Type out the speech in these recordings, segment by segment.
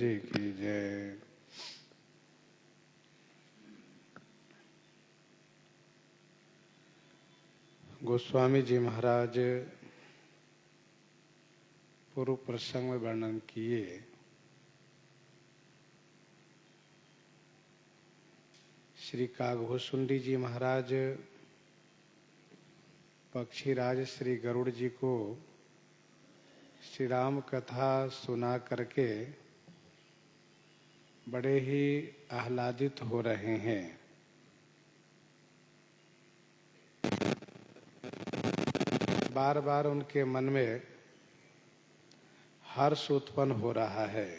जी की जय। गोस्वामी जी महाराज पूर्व प्रसंग में वर्णन किए श्री कागभूषुंडी जी महाराज पक्षीराज श्री गरुड़ जी को श्री राम कथा सुना करके बड़े ही आह्लादित हो रहे हैं। बार बार उनके मन में हर्ष उत्पन्न हो रहा है।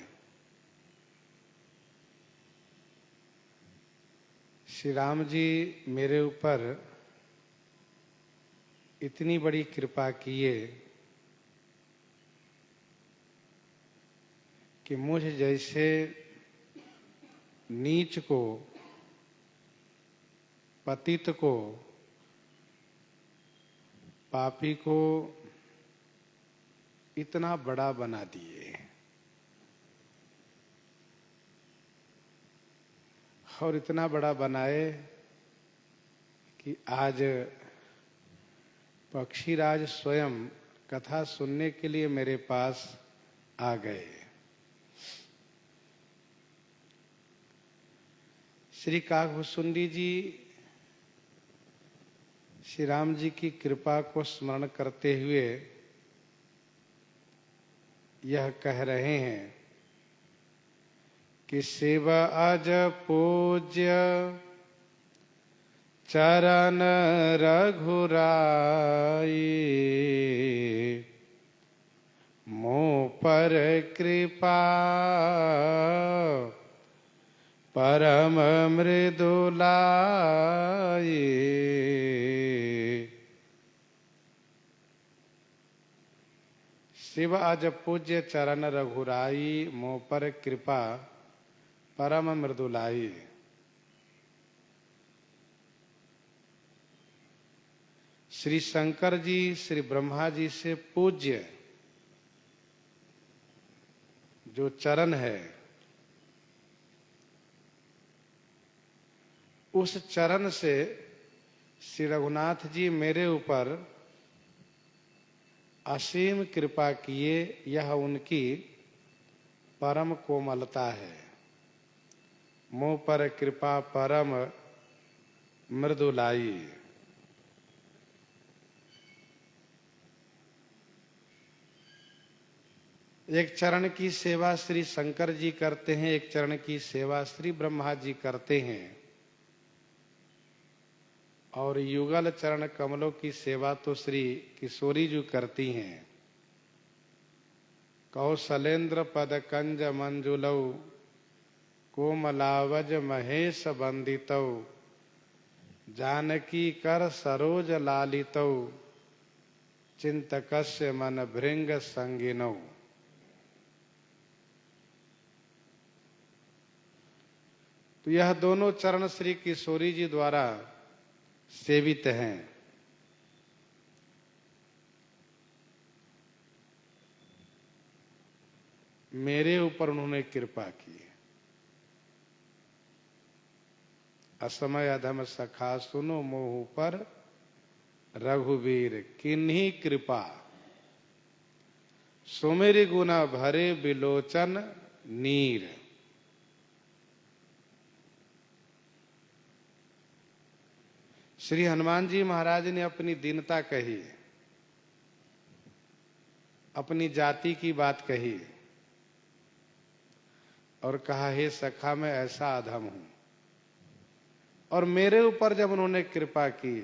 श्री राम जी मेरे ऊपर इतनी बड़ी कृपा किए कि मुझ जैसे नीच को, पतित को, पापी को इतना बड़ा बना दिए और इतना बड़ा बनाए कि आज पक्षीराज स्वयं कथा सुनने के लिए मेरे पास आ गए। श्री कागभूषुंडी जी श्री राम जी की कृपा को स्मरण करते हुए यह कह रहे हैं कि शिव अज पूज्य चरण रघुराई, मोह पर कृपा परम मृदुलाई। शिव अज पूज्य चरण रघुराई, मोह पर कृपा परम मृदुलाई। श्री शंकर जी श्री ब्रह्मा जी से पूज्य जो चरण है, उस चरण से श्री रघुनाथ जी मेरे ऊपर असीम कृपा किए। यह उनकी परम कोमलता है। मोह पर कृपा परम मृदुलाई। एक चरण की सेवा श्री शंकर जी करते हैं, एक चरण की सेवा श्री ब्रह्मा जी करते हैं, और युगल चरण कमलों की सेवा तो श्री किशोरी जी करती हैं। कौशलेंद्र पद कंज मंजुलौ, कोमलावज महेश वंदितौ, जानकी कर सरोज लालितौ, चिंतकस्य मन भृंग संगिनौ। तो यह दोनों चरण श्री किशोरी जी द्वारा सेवित हैं। मेरे ऊपर उन्होंने कृपा की। असमय अधम सखा सुनो मोह पर रघुवीर किन्हीं कृपा, सुमिर गुना भरे बिलोचन नीर। श्री हनुमान जी महाराज ने अपनी दीनता कही, अपनी जाति की बात कही और कहा, हे सखा मैं ऐसा अधम हूं, और मेरे ऊपर जब उन्होंने कृपा की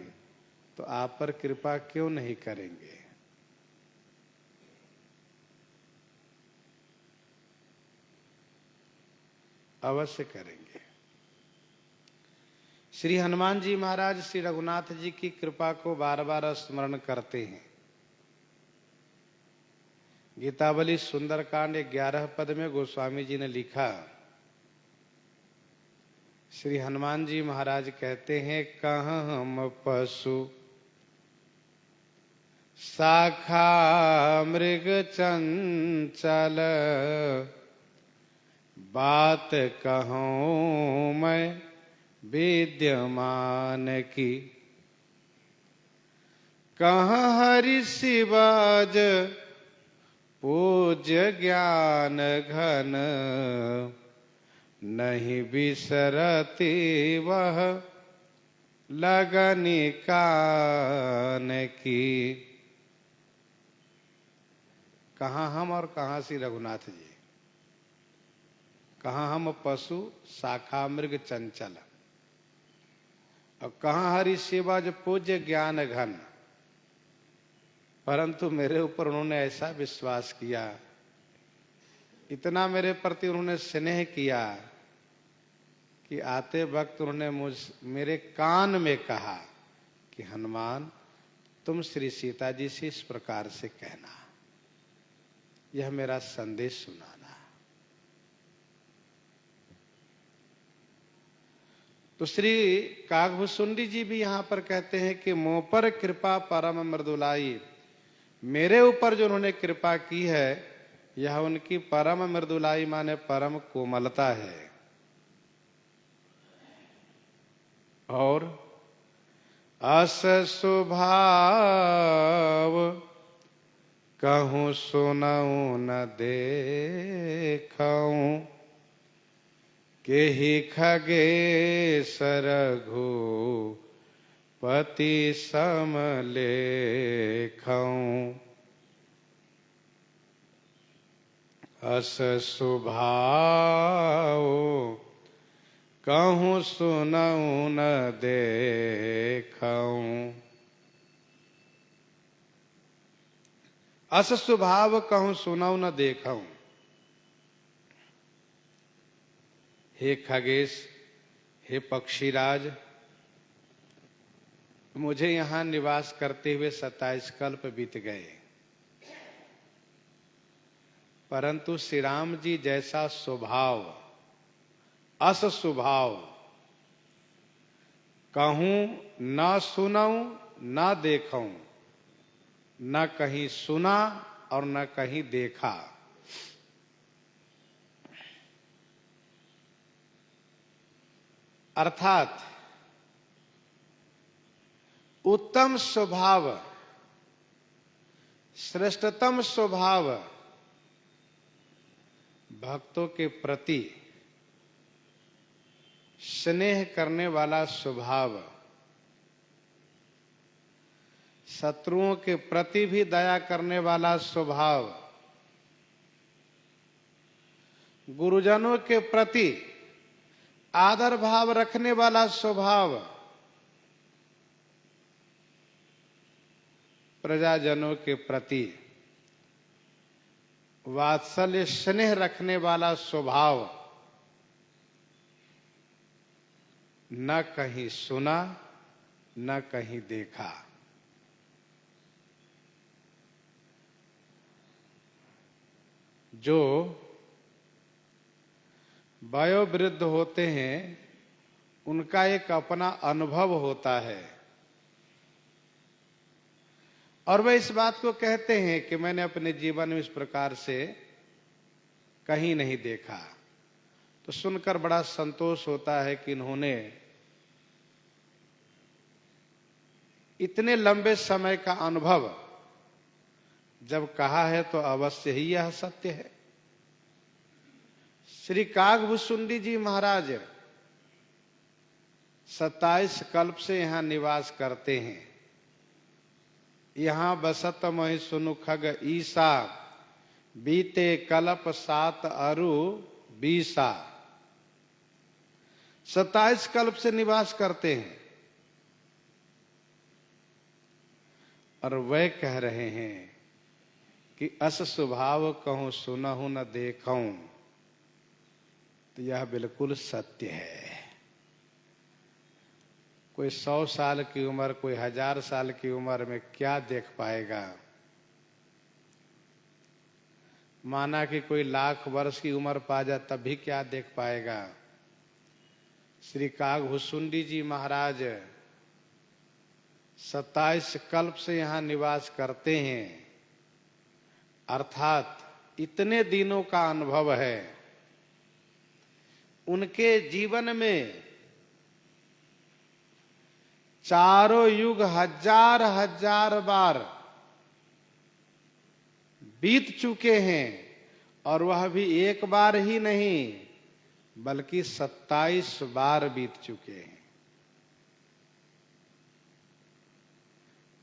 तो आप पर कृपा क्यों नहीं करेंगे। अवश्य करेंगे। श्री हनुमान जी महाराज श्री रघुनाथ जी की कृपा को बार बार स्मरण करते हैं। गीतावली सुंदरकांड 11 पद में गोस्वामी जी ने लिखा, श्री हनुमान जी महाराज कहते हैं, कहाँ हम पशु शाखा मृग चंचल, बात कहूँ मैं विद्यमान की, कहाँ हरि शिवाज पूज्य ज्ञान घन, नहीं बिसरती वह लगनी कान की। कहाँ हम और कहाँ श्री रघुनाथ जी, कहाँ हम पशु शाखा मृग चंचल, और कहाँ हरि सेवा जो पूज्य ज्ञान घन। परंतु मेरे ऊपर उन्होंने ऐसा विश्वास किया, इतना मेरे प्रति उन्होंने स्नेह किया कि आते वक्त उन्होंने मेरे कान में कहा कि हनुमान तुम श्री सीता जी से इस प्रकार से कहना, यह मेरा संदेश सुनाना। तो श्री कागभूषुंडी जी भी यहां पर कहते हैं कि मुंह पर कृपा परम मृदुलाई, मेरे ऊपर जो उन्होंने कृपा की है यह उनकी परम मृदुलाई माने परम कोमलता है। और अस स्वभाव कहूँ सुनऊँ न देखऊँ, केहि खगेश रघुपति सम लेखऊँ। अस स्वभाव कहूँ सुनऊँ न देखऊँ, अस स्वभाव कहूँ सुनऊँ न देखऊँ। हे खगेश, हे पक्षीराज, मुझे यहाँ निवास करते हुए 27 कल्प बीत गए, परंतु श्री राम जी जैसा स्वभाव अस स्वभाव कहूं न सुनऊं न देखूं, न कहीं सुना और न कहीं देखा। अर्थात उत्तम स्वभाव, श्रेष्ठतम स्वभाव, भक्तों के प्रति स्नेह करने वाला स्वभाव, शत्रुओं के प्रति भी दया करने वाला स्वभाव, गुरुजनों के प्रति आदर भाव रखने वाला स्वभाव, प्रजाजनों के प्रति वात्सल्य स्नेह रखने वाला स्वभाव न कहीं सुना न कहीं देखा। जो वयोवृद्ध होते हैं उनका एक अपना अनुभव होता है, और वे इस बात को कहते हैं कि मैंने अपने जीवन में इस प्रकार से कहीं नहीं देखा। तो सुनकर बड़ा संतोष होता है कि इन्होंने इतने लंबे समय का अनुभव जब कहा है तो अवश्य ही यह सत्य है। श्री कागभूषुंडी जी महाराज 27 कल्प से यहाँ निवास करते हैं। यहाँ बसत मोहि सुनु खग ईसा, बीते कल्प 7 अरु 20। 27 कल्प से निवास करते हैं और वह कह रहे हैं कि अस स्वभाव कहूं सुनहु न देखूं। तो यह बिल्कुल सत्य है। कोई 100 साल की उम्र, कोई 1000 साल की उम्र में क्या देख पाएगा। माना कि कोई 1,00,000 वर्ष की उम्र पा जाए तब भी क्या देख पाएगा। श्री कागभूषुंडी जी महाराज 27 कल्प से यहाँ निवास करते हैं, अर्थात इतने दिनों का अनुभव है उनके जीवन में चारों युग हजार हजार बार बीत चुके हैं, और वह भी एक बार ही नहीं बल्कि 27 बार बीत चुके हैं।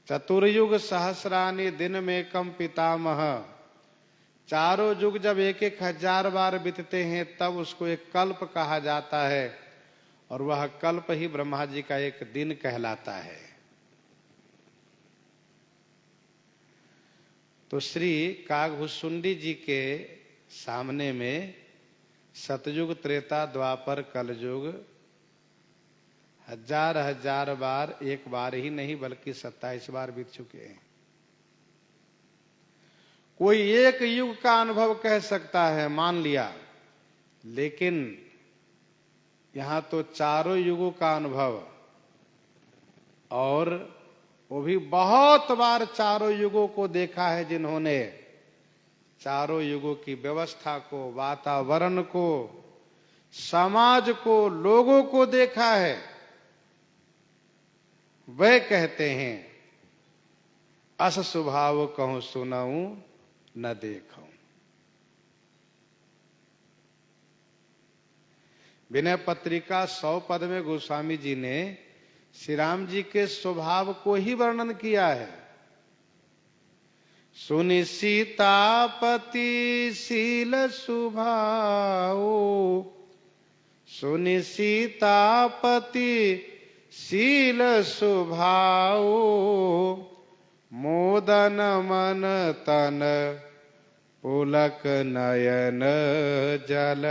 चतुर्युग सहस्रानि दिन में कम पितामह, चारों युग जब एक एक हजार बार बीतते हैं तब उसको एक कल्प कहा जाता है, और वह कल्प ही ब्रह्मा जी का एक दिन कहलाता है। तो श्री कागभूषुंडी जी के सामने में सतयुग त्रेता द्वापर कलयुग हजार हजार बार, एक बार ही नहीं बल्कि 27 बार बीत चुके हैं। कोई एक युग का अनुभव कह सकता है, मान लिया, लेकिन यहां तो चारों युगों का अनुभव, और वो भी बहुत बार चारों युगों को देखा है जिन्होंने चारों युगों की व्यवस्था को, वातावरण को, समाज को, लोगों को देखा है, वे कहते हैं अस स्वभाव कहूं सुनाऊं न देखूं। विनय पत्रिका 100 पद में गोस्वामी जी ने श्री राम जी के स्वभाव को ही वर्णन किया है। सुनि सीतापति शील स्वभाव, सुनि सीतापति शील स्वभाव, मोदन मन तन पुलक नयन जल,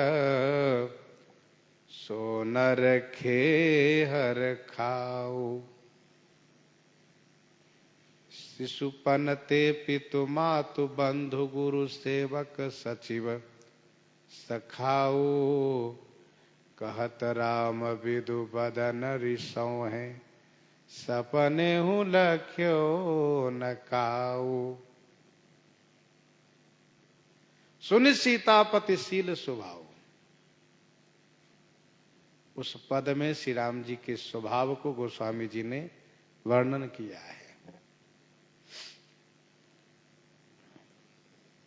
सो नर खे हर खाओ। शिशुपन ते पितु मातु बंधु गुरु सेवक सचिव सखाओ, कहत राम विदु बदन रिसौ है, सपने हूँ लख्यो न काऊ। सुनि सीतापति शील स्वभाव, उस पद में श्री राम जी के स्वभाव को गोस्वामी जी ने वर्णन किया है।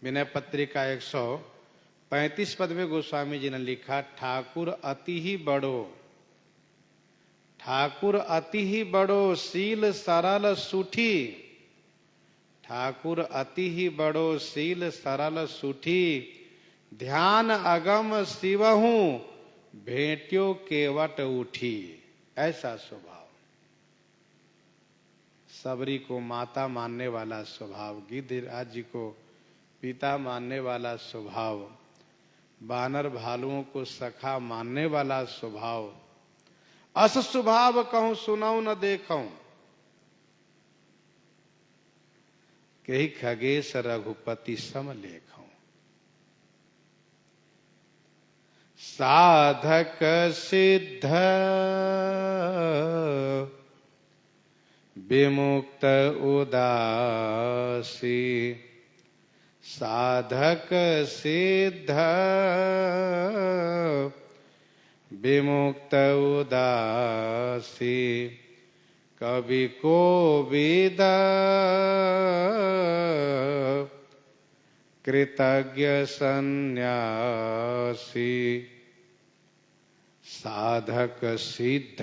विनय पत्रिका 135 पद में गोस्वामी जी ने लिखा, ठाकुर अति ही बड़ो, ठाकुर अति ही बड़ो शील सरल सुठी, ठाकुर अति ही बड़ो शील सरल सुठी, ध्यान अगम शिवहू भेंट्यो केवट उठी। ऐसा स्वभाव, सबरी को माता मानने वाला स्वभाव, गिद्धराज जी को पिता मानने वाला स्वभाव, बानर भालुओं को सखा मानने वाला स्वभाव, अस स्वभाव कहूं सुनाऊं न देखूं, कही खगेश रघुपति सम लेखूं। साधक सिद्ध विमुक्त उदासी, साधक सिद्ध विमुक्त उदासी, कवि को विद कृतज्ञ सन्यासी, साधक सिद्ध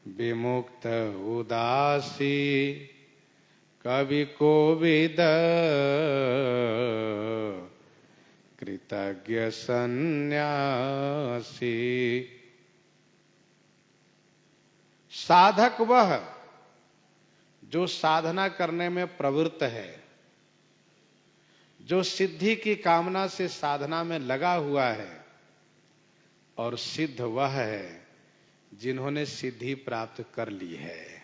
विमुक्त उदासी, कवि को विद कृतज्ञ सन्यासी। साधक वह जो साधना करने में प्रवृत्त है, जो सिद्धि की कामना से साधना में लगा हुआ है, और सिद्ध वह है जिन्होंने सिद्धि प्राप्त कर ली है।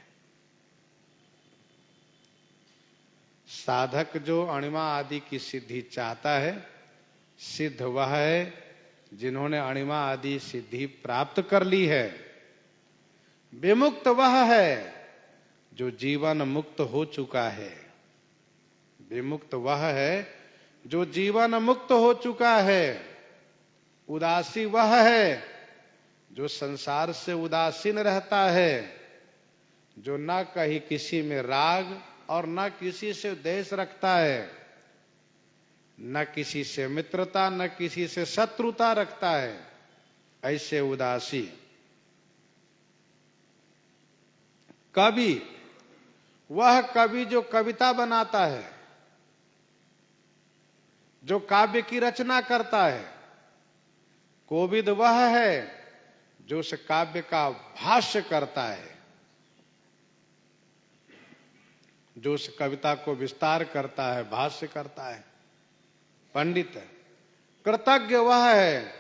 साधक जो अणिमा आदि की सिद्धि चाहता है, सिद्ध वह है जिन्होंने अणिमा आदि सिद्धि प्राप्त कर ली है। विमुक्त वह है जो जीवन मुक्त हो चुका है, विमुक्त वह है जो जीवन मुक्त हो चुका है। उदासी वह है जो संसार से उदासीन रहता है, जो न कहीं किसी में राग और न किसी से द्वेष रखता है, न किसी से मित्रता न किसी से शत्रुता रखता है, ऐसे उदासी। कवि वह कवि जो कविता बनाता है, जो काव्य की रचना करता है। कोविद वह है जो उस काव्य का भाष्य करता है, जो उस कविता को विस्तार करता है, भाष्य करता है। पंडित कृतज्ञ वह है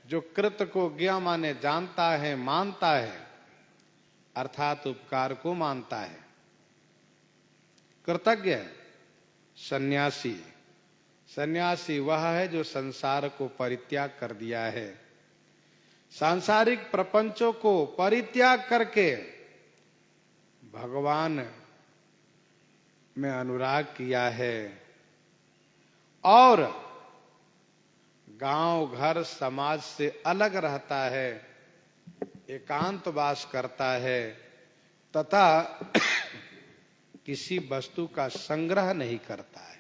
जो कृत को ज्ञ माने जानता है, मानता है, अर्थात उपकार को मानता है। कृतज्ञ। सन्यासी सन्यासी वह है जो संसार को परित्याग कर दिया है, सांसारिक प्रपंचों को परित्याग करके भगवान में अनुराग किया है और गांव घर समाज से अलग रहता है, एकांतवास करता है तथा किसी वस्तु का संग्रह नहीं करता है,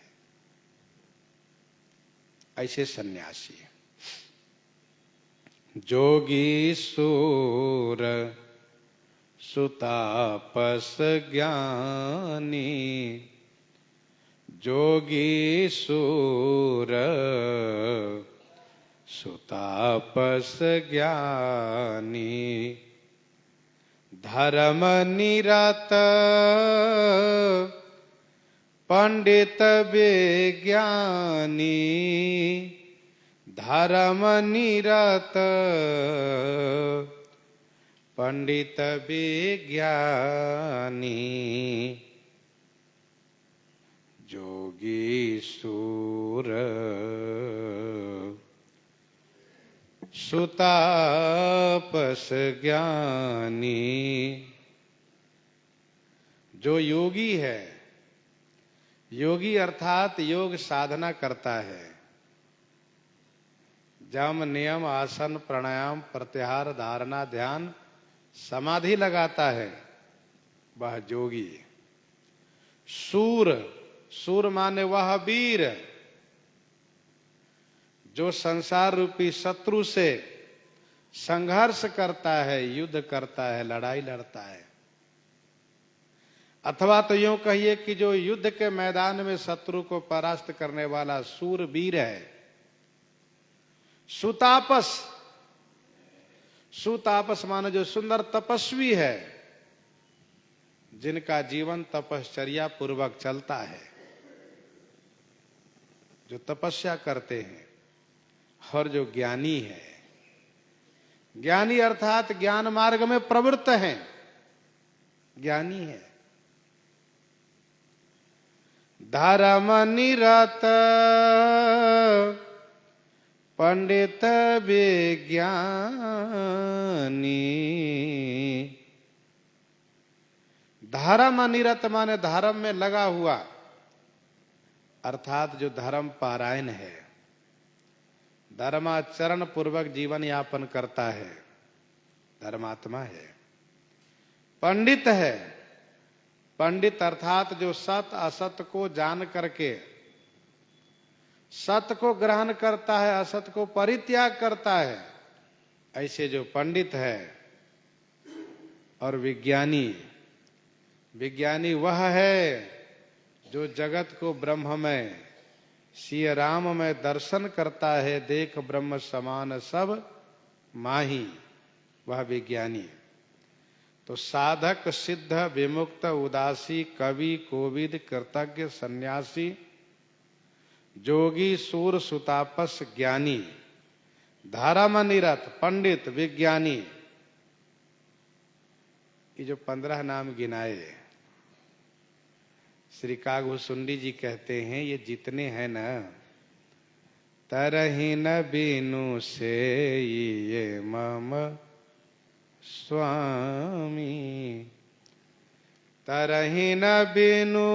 ऐसे सन्यासी। जोगी सूर सुतापस ज्ञानी, जोगी सूर सुतापस ज्ञानी, धर्म निरत पंडित विज्ञानी, धर्म निरत पंडित विज्ञानी, जोगी सूर सुतापस ज्ञानी। जो योगी है, योगी अर्थात योग साधना करता है, जम नियम आसन प्राणायाम प्रत्याहार धारणा ध्यान समाधि लगाता है, वह जोगी। सूर, सूर माने वह वीर जो संसार रूपी शत्रु से संघर्ष करता है, युद्ध करता है, लड़ाई लड़ता है। अथवा तो यूं कहिए कि जो युद्ध के मैदान में शत्रु को परास्त करने वाला सूरवीर है। सुतापस, सुतापस माने जो सुंदर तपस्वी है, जिनका जीवन तपश्चर्या पूर्वक चलता है, जो तपस्या करते हैं। और जो ज्ञानी है, ज्ञानी अर्थात ज्ञान मार्ग में प्रवृत्त हैं, ज्ञानी है। धर्म निरत पंडित विज्ञानी, धर्म निरत माने धर्म में लगा हुआ, अर्थात जो धर्म पारायण है, धर्माचरण पूर्वक जीवन यापन करता है, धर्मात्मा है। पंडित है, पंडित अर्थात जो सत असत को जान करके सत्य को ग्रहण करता है, असत को परित्याग करता है, ऐसे जो पंडित है। और विज्ञानी, विज्ञानी वह है जो जगत को ब्रह्म में सिय राम में दर्शन करता है, देख ब्रह्म समान सब माही, वह विज्ञानी। तो साधक सिद्ध विमुक्त उदासी कवि कोविद कृतज्ञ सन्यासी जोगी सूर सुतापस ज्ञानी धर्म निरत पंडित विज्ञानी, ये जो 15 नाम गिनाए श्री कागभूषुंडी जी कहते हैं, ये जितने हैं न, तरहि न बीनु से ये मम स्वामी, तरहि न बीनु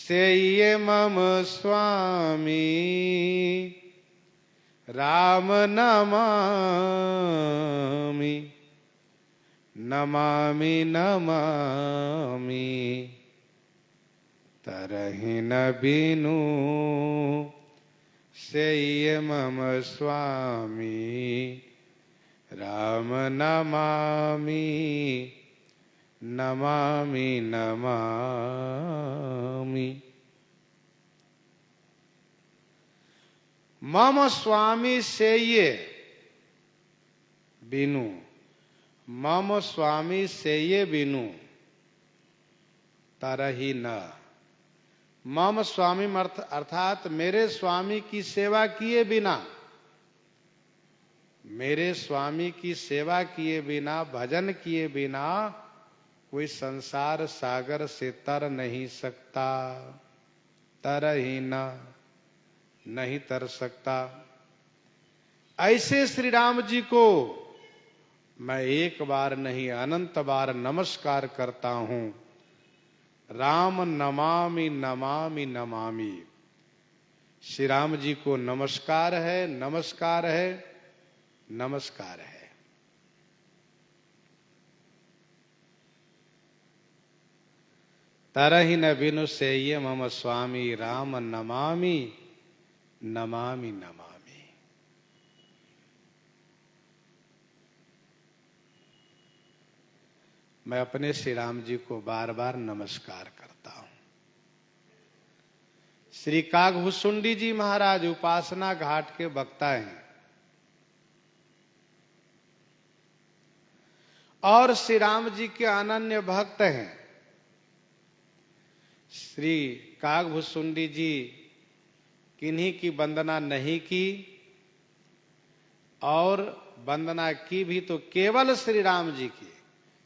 से ये मम स्वामी राम नमामि नमामि नमामि तरहि न बीनु से ये मम स्वामी राम नमामि नमामि नमामि। मम स्वामी से ये बिनु, मम स्वामी से ये बिनु तरहि न। मम स्वामी अर्थात मेरे स्वामी की सेवा किए बिना, मेरे स्वामी की सेवा किए बिना, भजन किए बिना कोई संसार सागर से तर नहीं सकता। तरहि न, नहीं तर सकता। ऐसे श्री राम जी को मैं एक बार नहीं अनंत बार नमस्कार करता हूं। राम नमामि नमामि नमामि। श्री राम जी को नमस्कार है, नमस्कार है, नमस्कार है। तरहि न बिनु से ये मम स्वामी राम नमामि नमामि नमामि। मैं अपने श्री राम जी को बार बार नमस्कार करता हूं। श्री कागभूषुंडी जी महाराज उपासना घाट के वक्ता हैं और श्री राम जी के अनन्य भक्त हैं। श्री कागभूषुंडी जी किन्हीं की वंदना नहीं की और वंदना की भी तो केवल श्री राम जी की।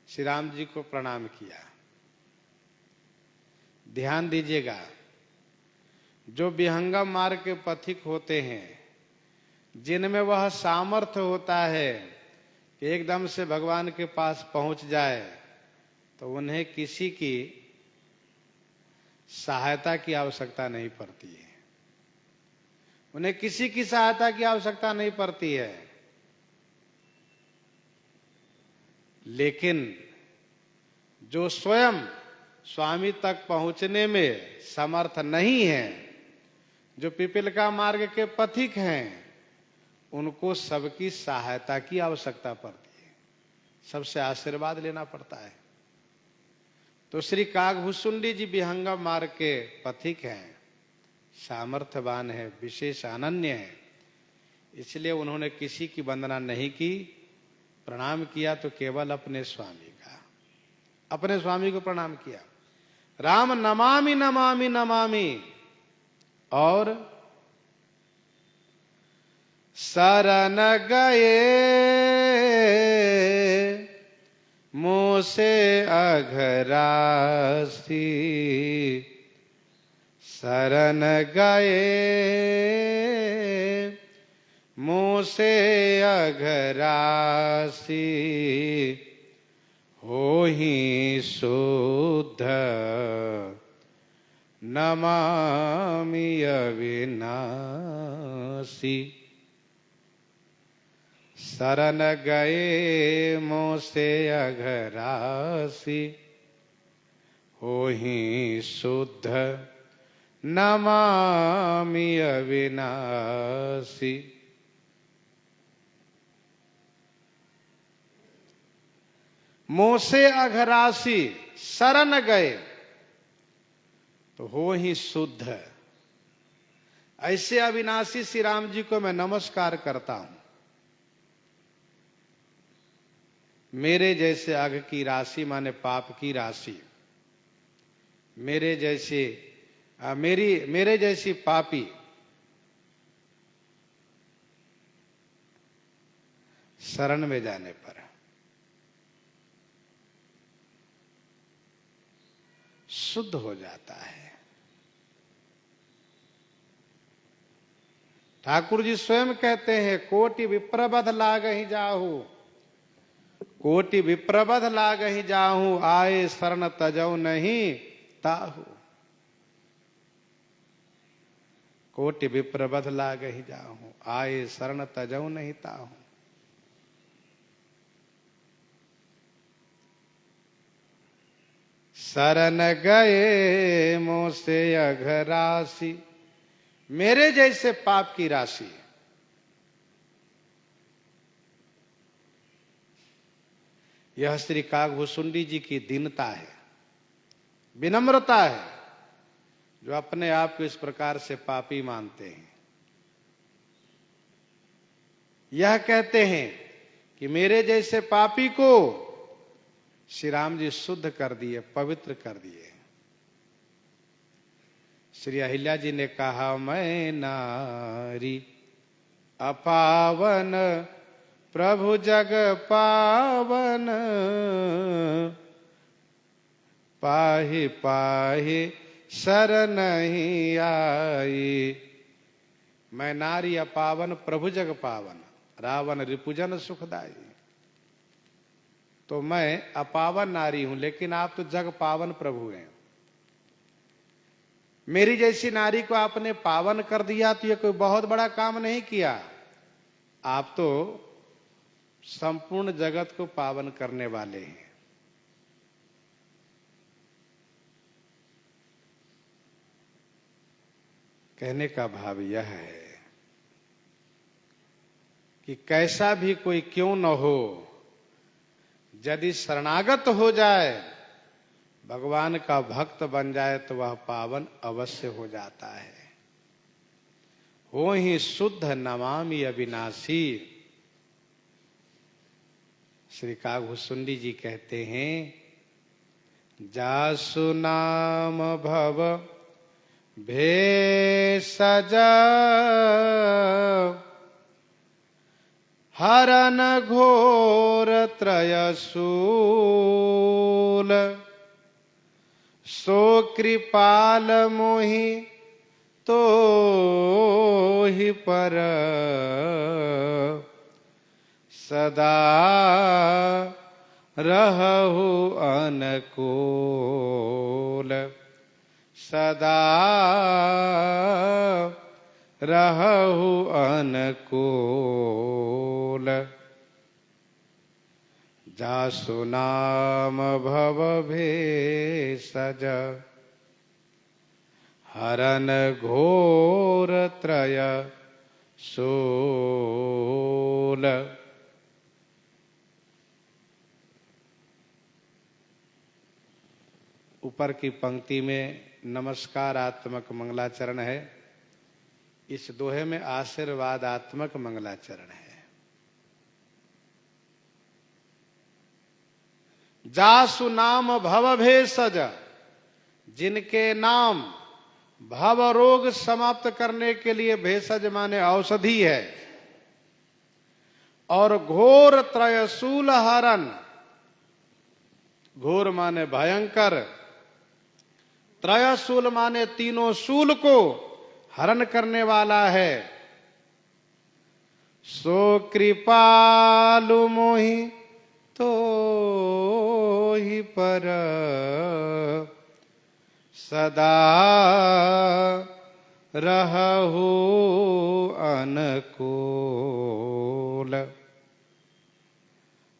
श्री राम जी को प्रणाम किया। ध्यान दीजिएगा, जो विहंगम मार्ग के पथिक होते हैं, जिनमें वह सामर्थ्य होता है कि एकदम से भगवान के पास पहुंच जाए, तो उन्हें किसी की सहायता की आवश्यकता नहीं पड़ती है। उन्हें किसी की सहायता की आवश्यकता नहीं पड़ती है। लेकिन जो स्वयं स्वामी तक पहुंचने में समर्थ नहीं है, जो पिपीलिका मार्ग के पथिक हैं, उनको सबकी सहायता की आवश्यकता पड़ती है, सबसे आशीर्वाद लेना पड़ता है। तो श्री कागभूषुंडी जी विहंगम मार्ग के पथिक हैं, सामर्थ्यवान है, विशेष अनन्य है, इसलिए उन्होंने किसी की वंदना नहीं की। प्रणाम किया तो केवल अपने स्वामी का, अपने स्वामी को प्रणाम किया। राम नमामि नमामि नमामि। और शरण गए मुँह से अघरासी, शरण गए मुँह से अघरासी, होहि शुद्ध नमामि अविनाशी। शरण गए मुँह से अघरासी, होहि शुद्ध नमामि अविनाशी। मुँह से अघरासी, शरण गए तो हो ही शुद्ध। ऐसे अविनाशी श्री राम जी को मैं नमस्कार करता हूं। मेरे जैसे अघ की राशि माने पाप की राशि, मेरे जैसी पापी शरण में जाने पर शुद्ध हो जाता है। ठाकुर जी स्वयं कहते हैं, कोटि विप्रबध लागहि जाहू, कोटि विप्रबध लागहि जाहू, आए शरण तजौ नहीं ताहू। कोटि विप्र बध लागहि जाहूं, आए शरण तजऊ नहीं ताहूं। शरण गए मोह से अघरासी, मेरे जैसे पाप की राशि। यह श्री कागभूषुंडी जी की दीनता है, विनम्रता है, जो अपने आप को इस प्रकार से पापी मानते हैं। यह कहते हैं कि मेरे जैसे पापी को श्री राम जी शुद्ध कर दिए, पवित्र कर दिए। श्री अहिल्या जी ने कहा, मैं नारी अपावन प्रभु जग पावन, पाहि पाहि शरण ही आई। मैं नारी अपावन प्रभु जग पावन, रावण रिपुजन सुखदाई। तो मैं अपावन नारी हूं, लेकिन आप तो जग पावन प्रभु हैं। मेरी जैसी नारी को आपने पावन कर दिया तो ये कोई बहुत बड़ा काम नहीं किया, आप तो संपूर्ण जगत को पावन करने वाले हैं। कहने का भाव यह है कि कैसा भी कोई क्यों न हो, यदि शरणागत हो जाए, भगवान का भक्त बन जाए, तो वह पावन अवश्य हो जाता है। हो ही शुद्ध नमामि अविनाशी। श्री कागभूषुंडी जी कहते हैं, जासु नाम भव भेषज, हरन घोर त्रयशूल, सो कृपाल मोहि तो ही पर, सदा रहु अनुकूल, सदा रहु अनुकूल। जासु नाम भव भेषज, हरन घोर त्रय शूल। ऊपर की पंक्ति में नमस्कारात्मक मंगलाचरण है, इस दोहे में आशीर्वादात्मक मंगलाचरण है। जासु नाम भव भेषज, जिनके नाम भव रोग समाप्त करने के लिए भेषज माने औषधि है, और घोर त्रयशूल हरन, घोर माने भयंकर, त्रयशूल माने तीनों शूल को हरण करने वाला है। सो कृपालु मोहि तो ही पर, सदा रहु अनुकूल।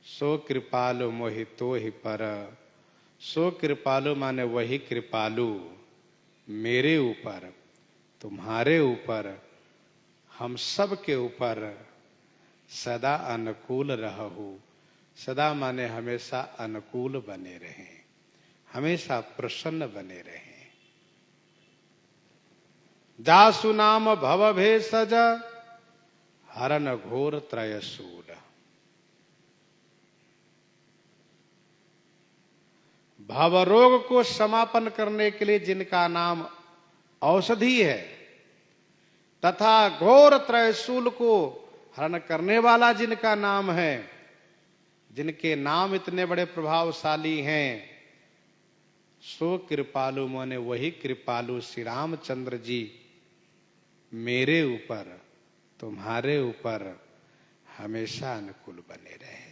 सो कृपालु मोहि तो ही पर, सो कृपालु माने वही कृपालु मेरे ऊपर, तुम्हारे ऊपर, हम सब के ऊपर सदा अनुकूल रहु। सदा माने हमेशा अनुकूल बने रहें, हमेशा प्रसन्न बने रहें। जासु नाम भव भेषज, हरन घोर त्रयशूल। भवरोग को समापन करने के लिए जिनका नाम औषधि है, तथा घोर त्रयशूल को हरण करने वाला जिनका नाम है, जिनके नाम इतने बड़े प्रभावशाली हैं, सो कृपालु माने वही कृपालु श्री रामचंद्र जी मेरे ऊपर, तुम्हारे ऊपर हमेशा अनुकूल बने रहे।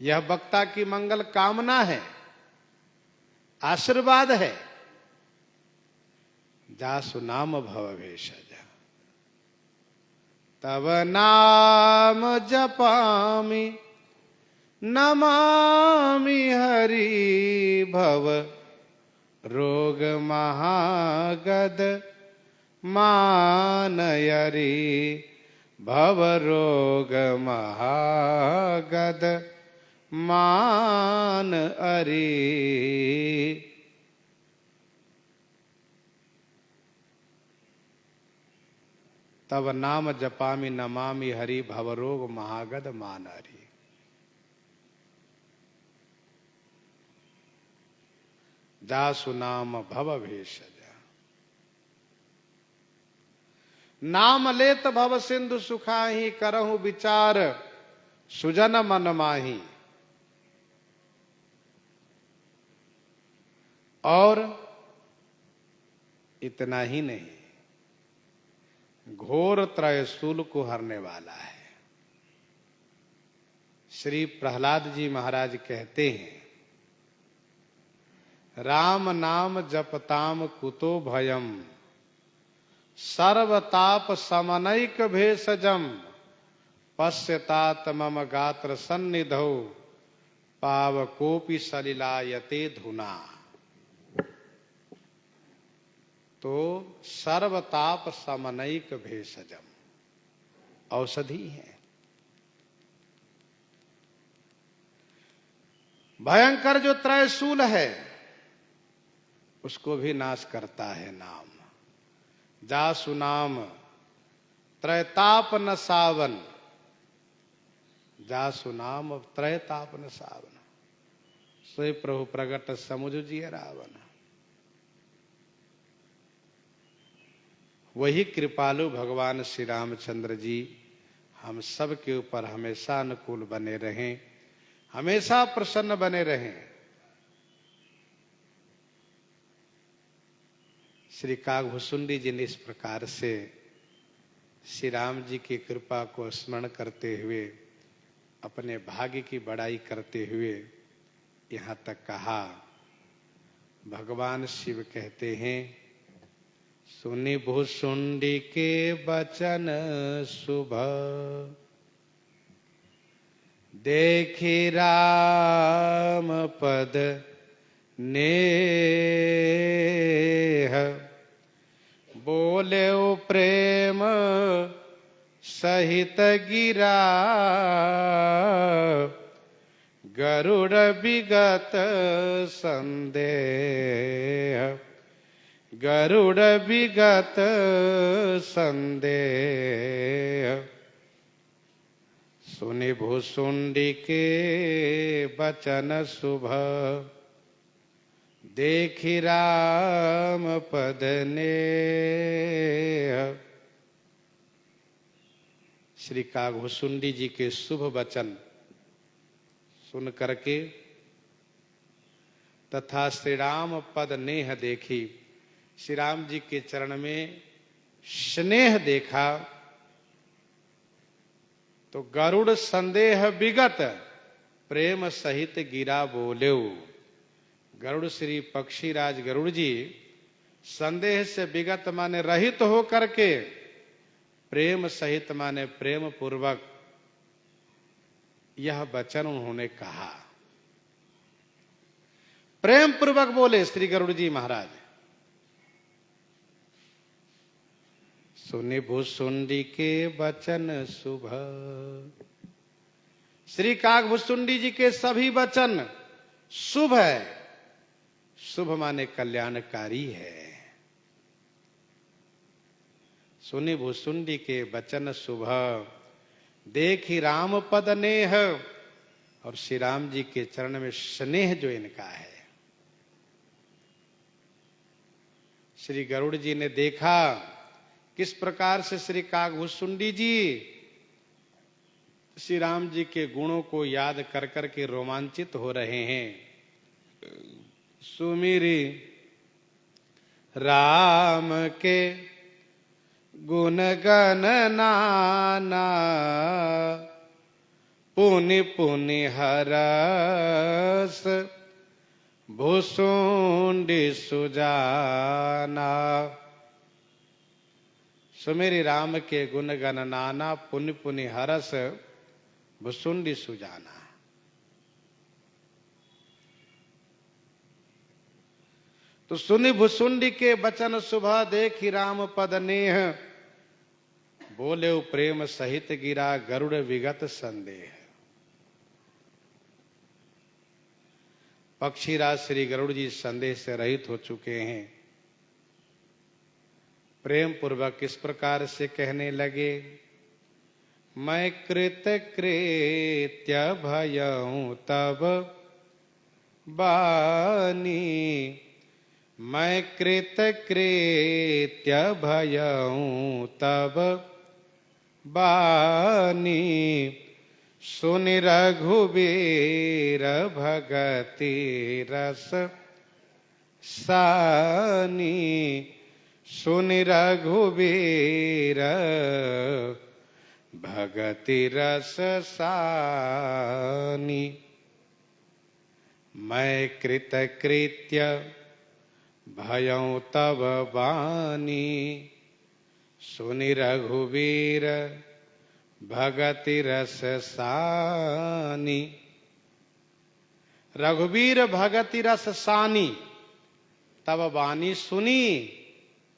यह वक्ता की मंगल कामना है, आशीर्वाद है। जासु नाम भव भेषज। तब नाम जपामि नमामि हरि भव रोग महागद मानयरि भव रोग महागद मान अरि। तब नाम जपामि नमामि हरि भव रोग महागद मान हरि। जासु नाम भव भेषज। नाम लेत भव सिंधु सुखाही करहु विचार सुजन मन माही। और इतना ही नहीं, घोर त्रयशूल को हरने वाला है। श्री प्रहलाद जी महाराज कहते हैं, राम नाम जपताम कुतो भयम सर्वताप समनैक भेषजम पश्यतात मम गात्र सन्निधौ पावकोपि सलिलायते धुना। तो सर्वताप समनैक भेषजम औषधि है। भयंकर जो त्रयशूल है उसको भी नाश करता है नाम। जासु नाम त्रयताप न सावन। जासु नाम त्रयताप न सावन। सोई प्रभु प्रगट समुझ जिय रावण। वही कृपालु भगवान श्री रामचंद्र जी हम सब के ऊपर हमेशा अनुकूल बने रहें, हमेशा प्रसन्न बने रहें। श्री कागभुसुंडी जी ने इस प्रकार से श्री राम जी की कृपा को स्मरण करते हुए अपने भाग्य की बड़ाई करते हुए यहाँ तक कहा। भगवान शिव कहते हैं, सुनि भुसुंडी के वचन शुभ देखी राम पद नेह बोले ओ प्रेम सहित गिरा गरुड़ विगत संदेह गरुड़ विगत संदेह। सुनि भुसुंडी के वचन शुभ देखी राम पद नेह। श्री कागभुसुंडी जी के शुभ वचन सुन करके तथा श्री राम पद नेह देखी, श्री राम जी के चरण में स्नेह देखा तो गरुड़ संदेह विगत प्रेम सहित गिरा बोलेऊ। गरुड़ श्री पक्षीराज गरुड़ जी संदेह से विगत माने रहित हो करके प्रेम सहित माने प्रेम पूर्वक यह वचन उन्होंने कहा। प्रेम पूर्वक बोले श्री गरुड़ जी महाराज। सुनि भुसुंडी के वचन शुभ। श्री कागभुसुंडी जी के सभी वचन शुभ है। शुभ माने कल्याणकारी है। सुनि भुसुंडी के वचन शुभ देखी राम पद नेह। और श्री राम जी के चरण में स्नेह जो इनका है। श्री गरुड़ जी ने देखा किस प्रकार से श्री कागभुसुंडी जी श्री राम जी के गुणों को याद कर कर के रोमांचित हो रहे हैं। सुमिरी राम के गुण गण नाना पुनि पुनि हरस भुसुंडी सुजाना। सुमेरी राम के गुण गण नाना, पुनि पुनि हरस भुसुंडी सुजाना। तो सुनि भुसुंडी के बचन सुभा, देखी राम पद नेह, बोले प्रेम सहित गिरा गरुड़ विगत संदेह। पक्षीराज श्री गरुड़ जी संदेह से रहित हो चुके हैं। प्रेम पूर्वक इस प्रकार से कहने लगे, मैं कृत कृत्य भयऊं तब बानी, मैं कृत कृत्य भयऊं तब बानी, सुनि रघुबीर भगति रस सानी, सुनि रघुबीर भगति रस सानी। मैं कृत कृत्य भयऊं तब बानी, सुनि रघुबीर भगति रस सानी। रघुबीर भगति रस सानी तब बानी सुनी,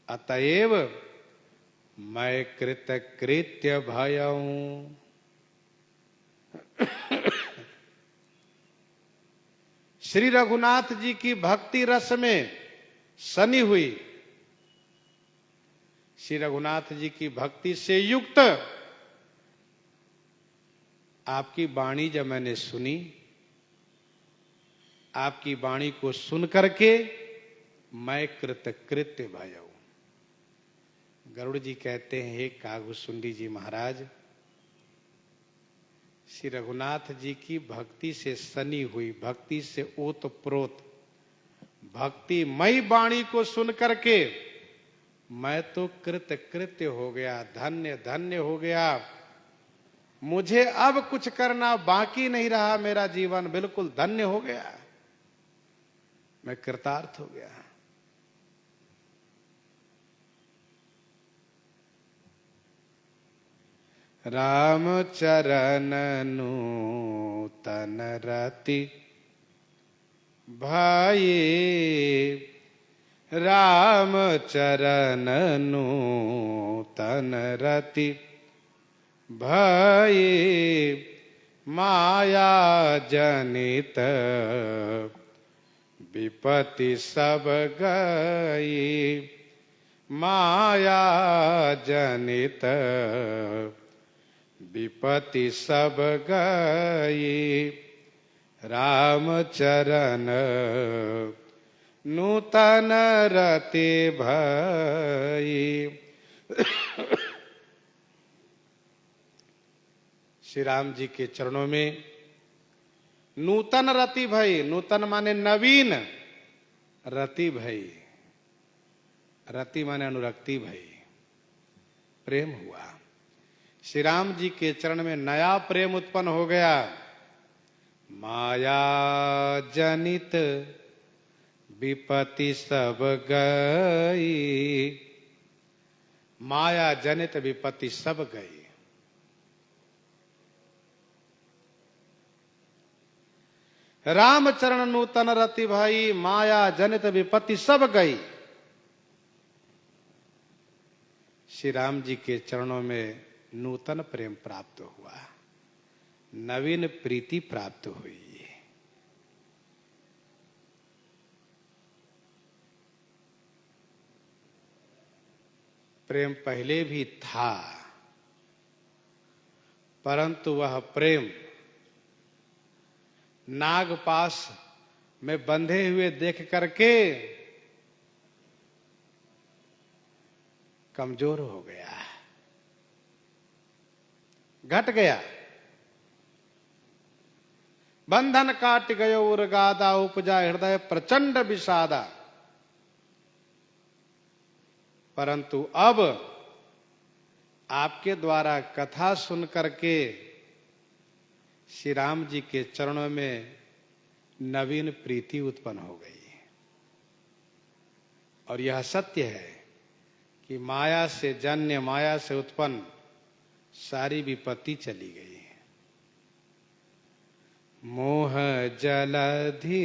अतएव मैं कृत कृत्य भयऊं। श्री रघुनाथ जी की भक्ति रस में सनी हुई, श्री रघुनाथ जी की भक्ति से युक्त आपकी वाणी जब मैंने सुनी, आपकी वाणी को सुन करके मैं कृतकृत्य भयऊं। गरुड़ जी कहते हैं, हे कागभुसुंडी जी महाराज, श्री रघुनाथ जी की भक्ति से सनी हुई, भक्ति से ओतप्रोत, भक्ति मई वाणी को सुन करके मैं तो कृतकृत्य हो गया, धन्य धन्य हो गया। मुझे अब कुछ करना बाकी नहीं रहा, मेरा जीवन बिल्कुल धन्य हो गया, मैं कृतार्थ हो गया। राम चरण नूतन रति भाई, राम चरण नूतन रति भाई, माया जनित विपत्ति सब गई, माया जनित विपत्ति सब गई, राम चरण नूतन रति भई। श्री राम जी के चरणों में नूतन रति भई, नूतन माने नवीन, रति भई, रति माने अनुरक्ति भई, प्रेम हुआ। श्री राम जी के चरण में नया प्रेम उत्पन्न हो गया। माया जनित विपत्ति सब गई, माया जनित विपत्ति सब गई। रामचरण नूतन रति भाई, माया जनित विपत्ति सब गई। श्री राम जी के चरणों में नूतन प्रेम प्राप्त हुआ, नवीन प्रीति प्राप्त हुई। प्रेम पहले भी था, परंतु वह प्रेम नागपाश में बंधे हुए देख करके कमजोर हो गया, घट गया। बंधन काट गयो उर्गादा, उपजा हृदय प्रचंड विषादा। परंतु अब आपके द्वारा कथा सुन करके श्री राम जी के चरणों में नवीन प्रीति उत्पन्न हो गई। और यह सत्य है कि माया से जन्य, माया से उत्पन्न सारी विपत्ति चली गई। मोह जलधि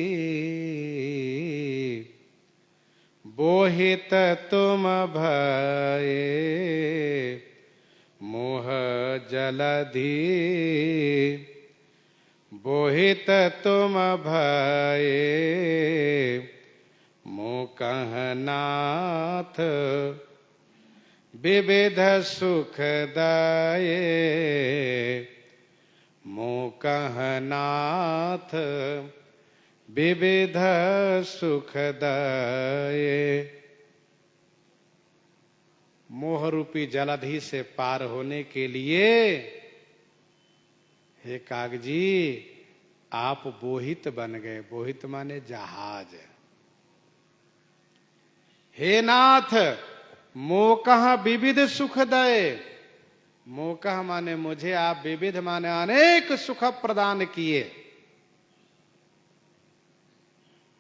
बोहित तुम भये, मोह जलधि बोहित तुम भये, मोकह नाथ विविध सुख दये, मोकह नाथ विविध सुख दये। मोह रूपी जलधि से पार होने के लिए हे कागजी आप बोहित बन गए। बोहित माने जहाज। हे नाथ मोकह विविध सुख दये। मोकह माने मुझे आप, विविध माने अनेक सुख प्रदान किए।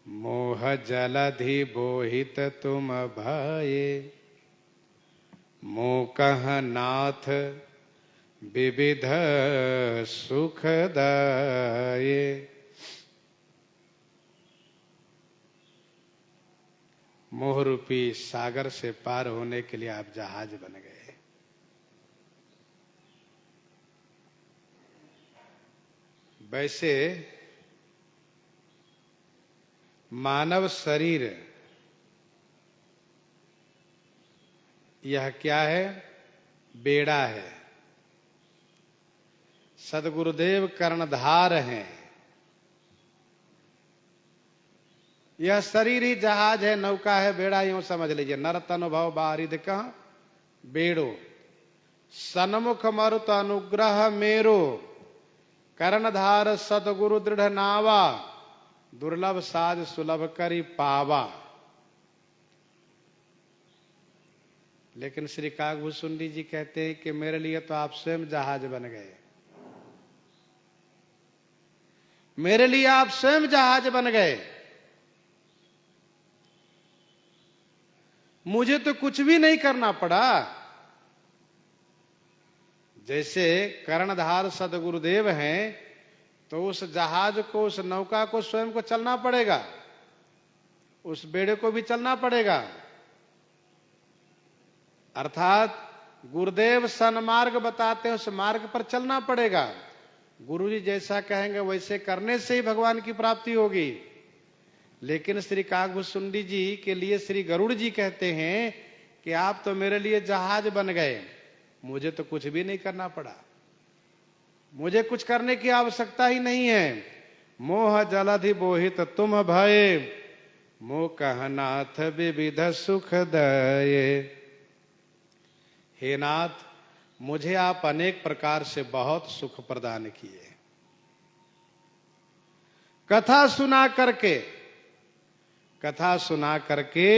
मोह जलधि बोहित तुम भये, मोकह नाथ विविध सुख दये। मोह रूपी सागर से पार होने के लिए आप जहाज बन गए। वैसे मानव शरीर यह क्या है? बेड़ा है। सद्गुरुदेव कर्णधार हैं। यह शरीर ही जहाज है, नौका है, बेड़ा यूं समझ लीजिए। नर तनुभव बारिद कह बेड़ो, सन्मुख मरुत अनुग्रह मेरो, कर्णधार सतगुरु दृढ़ नावा, दुर्लभ साज सुलभ करी पावा। लेकिन श्री कागभूषुंडी जी कहते हैं कि मेरे लिए तो आप स्वयं जहाज बन गए। मेरे लिए आप स्वयं जहाज बन गए। मुझे तो कुछ भी नहीं करना पड़ा। जैसे कर्णधार सदगुरुदेव हैं तो उस जहाज को, उस नौका को स्वयं को चलना पड़ेगा, उस बेड़े को भी चलना पड़ेगा। अर्थात गुरुदेव सन्मार्ग बताते हैं, उस मार्ग पर चलना पड़ेगा। गुरुजी जैसा कहेंगे वैसे करने से ही भगवान की प्राप्ति होगी। लेकिन श्री कागभूषुंडी जी के लिए श्री गरुड़ जी कहते हैं कि आप तो मेरे लिए जहाज बन गए, मुझे तो कुछ भी नहीं करना पड़ा, मुझे कुछ करने की आवश्यकता ही नहीं है। मोह जलधि बोहित तुम भये, मोकह नाथ विविध सुख दये। हे नाथ मुझे आप अनेक प्रकार से बहुत सुख प्रदान किए। कथा सुना करके, कथा सुना करके,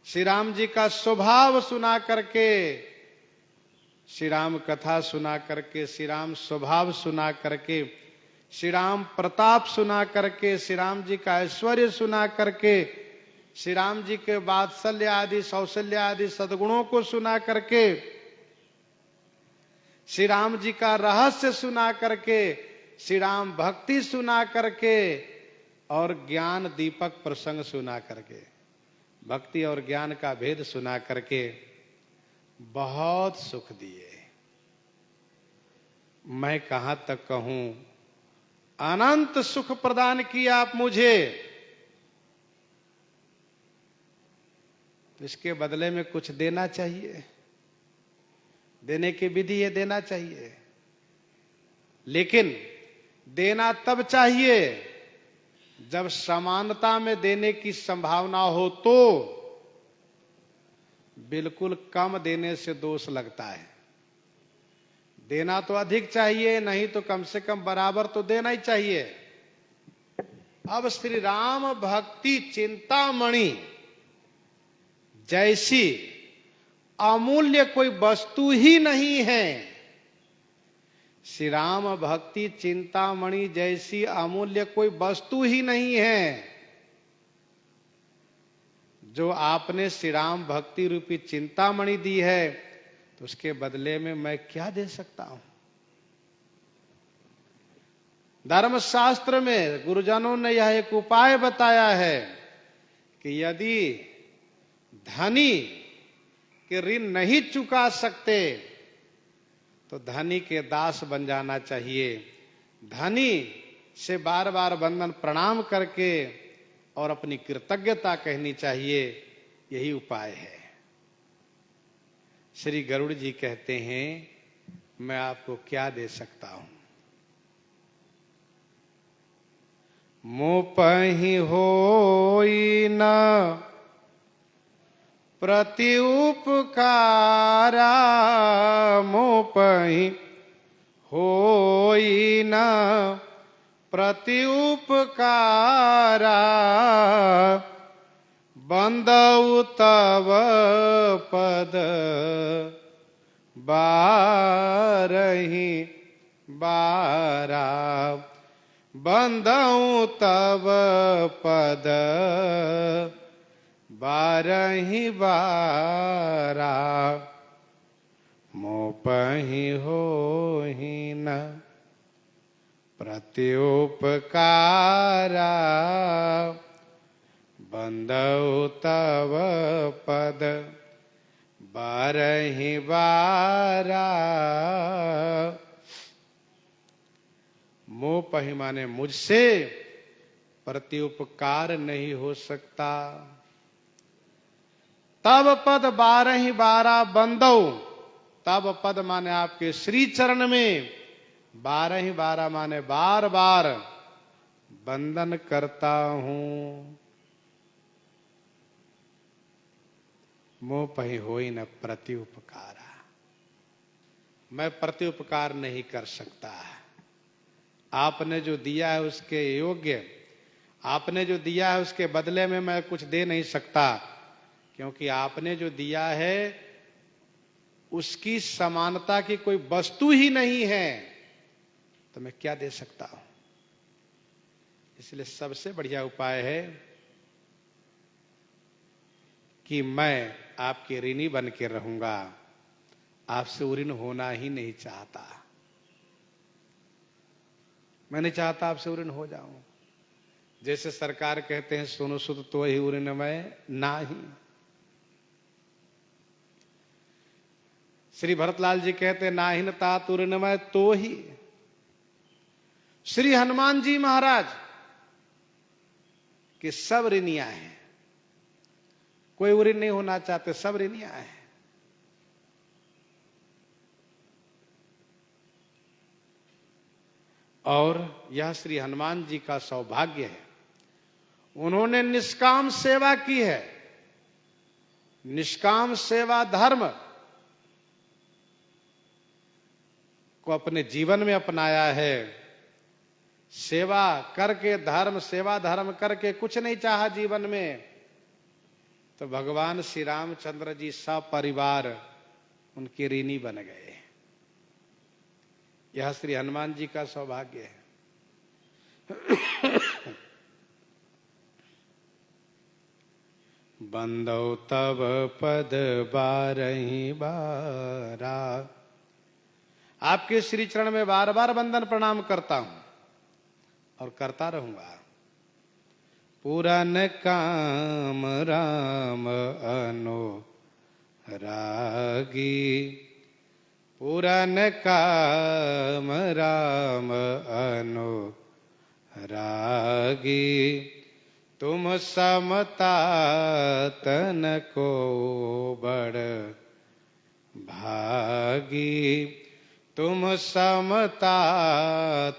श्री राम जी का स्वभाव सुना करके, श्री राम कथा सुना करके, श्री राम स्वभाव सुना करके, श्री राम प्रताप सुना करके, श्री राम जी का ऐश्वर्य सुना करके, श्री राम जी के वात्सल्य आदि सौशल्य आदि सद्गुणों को सुना करके, श्री राम जी का रहस्य सुना करके, श्री राम भक्ति सुना करके और ज्ञान दीपक प्रसंग सुना करके, भक्ति और ज्ञान का भेद सुना करके बहुत सुख दिए। मैं कहां तक कहूं, अनंत सुख प्रदान किया आप मुझे। इसके बदले में कुछ देना चाहिए, देने की विधि है, देना चाहिए। लेकिन देना तब चाहिए जब समानता में देने की संभावना हो, तो बिल्कुल कम देने से दोष लगता है। देना तो अधिक चाहिए, नहीं तो कम से कम बराबर तो देना ही चाहिए। अब श्री राम भक्ति चिंतामणि जैसी अमूल्य कोई वस्तु ही नहीं है। श्री राम भक्ति चिंतामणि जैसी अमूल्य कोई वस्तु ही नहीं है जो आपने श्री राम भक्ति रूपी चिंतामणि दी है, तो उसके बदले में मैं क्या दे सकता हूं? धर्मशास्त्र में गुरुजनों ने यह एक उपाय बताया है कि यदि धनी के ऋण नहीं चुका सकते तो धनी के दास बन जाना चाहिए। धनी से बार बार वंदन प्रणाम करके और अपनी कृतज्ञता कहनी चाहिए। यही उपाय है। श्री गरुड़ जी कहते हैं, मैं आपको क्या दे सकता हूं? मोह पहि होई न प्रति उपकारा, मोह पहि होई न प्रति उपकारा, बंदउ तव पद बारहि बारा, बंदउ तव पद बारहि बारा, मोह पहि होहि न प्रति उपकारा, बंदउ तव पद बारहि बारा। मोह पहि माने मुझसे प्रति उपकार नहीं हो सकता। तब पद बारहि बारा बंदौ, तब पद माने आपके श्री चरण में, बारहि बारा माने बार बार वंदन करता हूं। मोह पहि होई न प्रति उपकारा, मैं प्रति उपकार नहीं कर सकता। आपने जो दिया है उसके योग्य, आपने जो दिया है उसके बदले में मैं कुछ दे नहीं सकता, क्योंकि आपने जो दिया है उसकी समानता की कोई वस्तु ही नहीं है, तो मैं क्या दे सकता हूं? इसलिए सबसे बढ़िया उपाय है कि मैं आपके ऋणी बन के रहूंगा, आपसे ऋण होना ही नहीं चाहता। मैं नहीं चाहता आपसे ऋण हो जाऊं। जैसे सरकार कहते हैं सुनो सुध तो ही ऋण में नाही। श्री भरतलाल जी कहते हैं नाहिन तात ऋण में तो ही। श्री हनुमान जी महाराज के सब ऋणियां हैं, कोई ऋण नहीं होना चाहते, सब ऋणियां हैं। और यह श्री हनुमान जी का सौभाग्य है, उन्होंने निष्काम सेवा की है। निष्काम सेवा धर्म को अपने जीवन में अपनाया है। सेवा करके धर्म, सेवा धर्म करके कुछ नहीं चाहा जीवन में, तो भगवान श्री रामचंद्र जी सपरिवार उनके ऋणी बन गए। यह श्री हनुमान जी का सौभाग्य है। बंदौ तब पद बारहि बारा, आपके श्री चरण में बार बार वंदन प्रणाम करता हूं और करता रहूंगा। पूरन काम राम अनुरागी, पूरन काम राम अनुरागी, तुम समता तन को बड़ भागी, तुम समता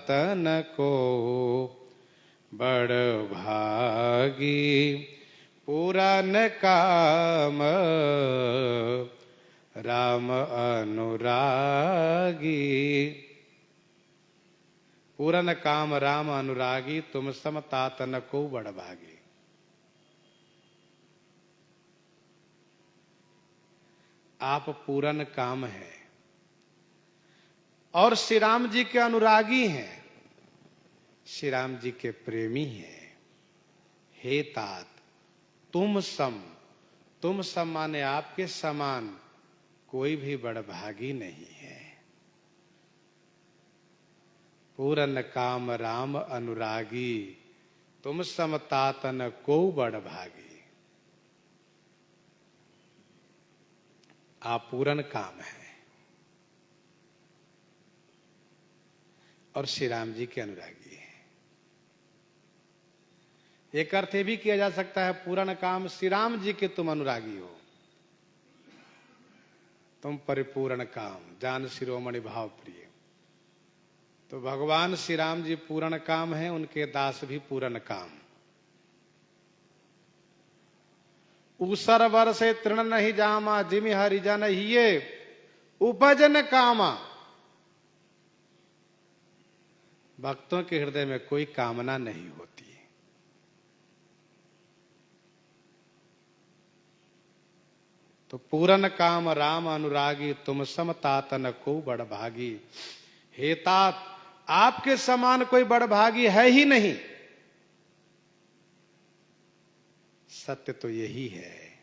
तन को बड़ भागी, पूरन काम राम अनुरागी, पूरन काम राम अनुरागी, तुम समता तन को बड़ भागी। आप पूरन काम है और श्री राम जी के अनुरागी हैं, श्री राम जी के प्रेमी हैं। हे तात तुम सम तुम सब माने आपके समान कोई भी बड़भागी नहीं है। पूरन काम राम अनुरागी, तुम सम तातन को बड़भागी। आप पूरन काम है और श्री राम जी के अनुरागी है। एक अर्थ ये भी किया जा सकता है, पूरन काम श्री राम जी के तुम अनुरागी हो। तुम परिपूर्ण काम जान शिरोमणि भाव प्रिय। तो भगवान श्री राम जी पूर्ण काम है, उनके दास भी पूर्ण काम। ऊसर वर से तृण नहीं जामा, जिमि हरिजन हिये उपजन कामा। भक्तों के हृदय में कोई कामना नहीं होती। तो पूरन काम राम अनुरागी, तुम सम तातन को बड़भागी। हे तात, आपके समान कोई बड़भागी है ही नहीं। सत्य तो यही है,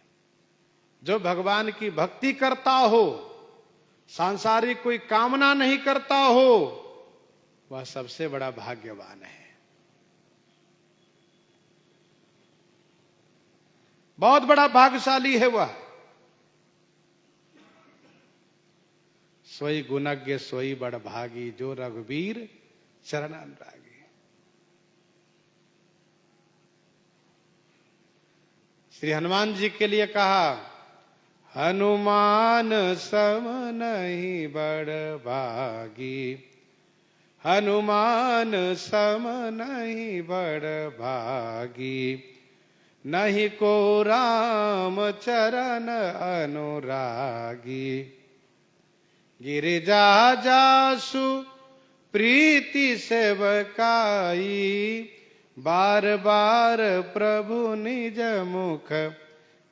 जो भगवान की भक्ति करता हो, सांसारिक कोई कामना नहीं करता हो, वह सबसे बड़ा भाग्यवान है। बहुत बड़ा भाग्यशाली है वह। सोई गुणज्ञ सोई बड़भागी, जो रघुवीर चरण अनुरागी। श्री हनुमान जी के लिए कहा, हनुमान सम नहीं बड़भागी, हनुमान सम नहीं बड़भागी। नहीं को राम चरण अनुरागी। गिरिजा जासु प्रीति सेवकाई, बार बार प्रभु निज मुख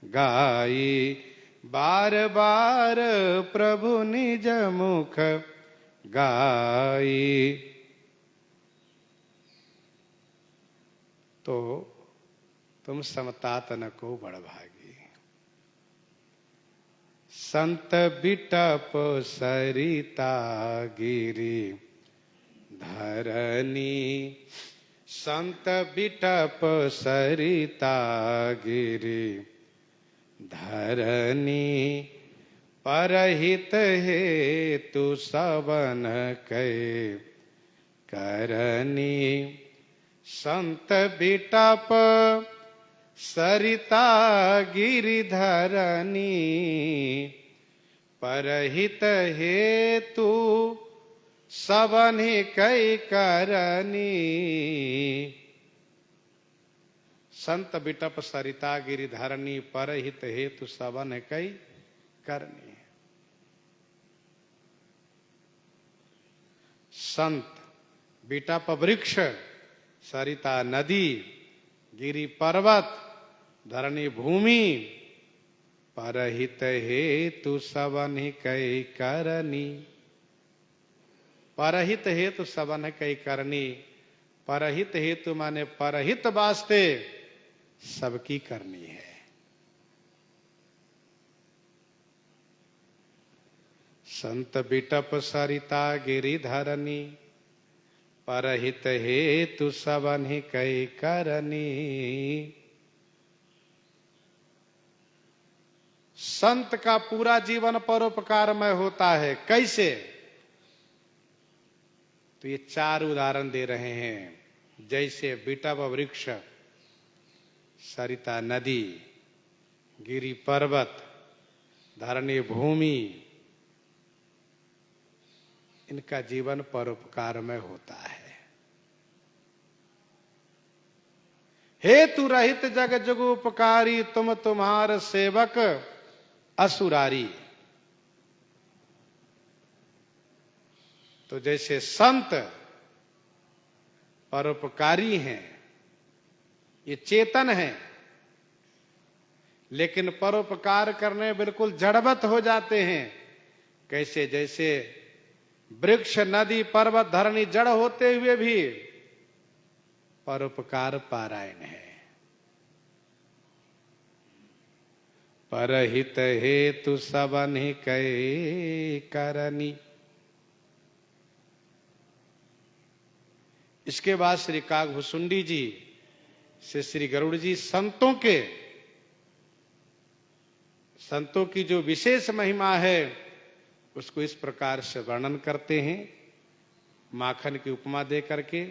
गाई। बार बार प्रभु निज मुख गाई। तो तुम समतातन को बड़भागी। संत बिटप सरिता गिरी धरनी। संत बिटप सरिता गिरी धरनी। परहित हेतु सबन कै करनी। संत बिटप सरिता गिरिधरनी। परहित हेतु सबनि कै करनी। संत बिटप सरिता गिरिधरनी। परहित हेतु सबन कै करनी। संत बिटप वृक्ष, सरिता नदी, गिरि पर्वत, धरणी भूमि। परहित हेतु सबनि कै करनी। परहित हेतु सबन कै करनी। परहित हेतु माने परहित वास्ते सबकी करनी है। संत बिटप सरिता गिरि धरनी। परहित हेतु सबनि कै करनी। संत का पूरा जीवन परोपकारमय होता है। कैसे? तो ये चार उदाहरण दे रहे हैं। जैसे बिटप वृक्ष, सरिता नदी, गिरि पर्वत, धरणी भूमि, इनका जीवन परोपकारमय होता है। हेतु रहित जग जुगुपकारी, तुम तुम्हार सेवक असुरारी। तो जैसे संत परोपकारी हैं, ये चेतन हैं, लेकिन परोपकार करने बिल्कुल जड़वत हो जाते हैं। कैसे? जैसे वृक्ष, नदी, पर्वत, धरणी जड़ होते हुए भी परोपकार पारायण है। परहित हेतु सबन कहे करनी। इसके बाद श्री काकभुसुंडी जी से श्री गरुड़ जी संतों की जो विशेष महिमा है उसको इस प्रकार से वर्णन करते हैं, माखन की उपमा दे करके।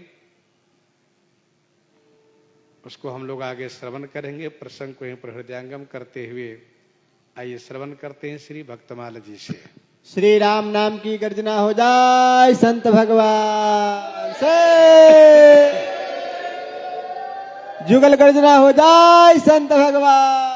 उसको हम लोग आगे श्रवण करेंगे। प्रसंग को यहीं पर हृदयंगम करते हुए आइए श्रवण करते हैं श्री भक्तमाल जी से। श्री राम नाम की गर्जना हो जाए संत भगवान से, जुगल गर्जना हो जाए संत भगवान।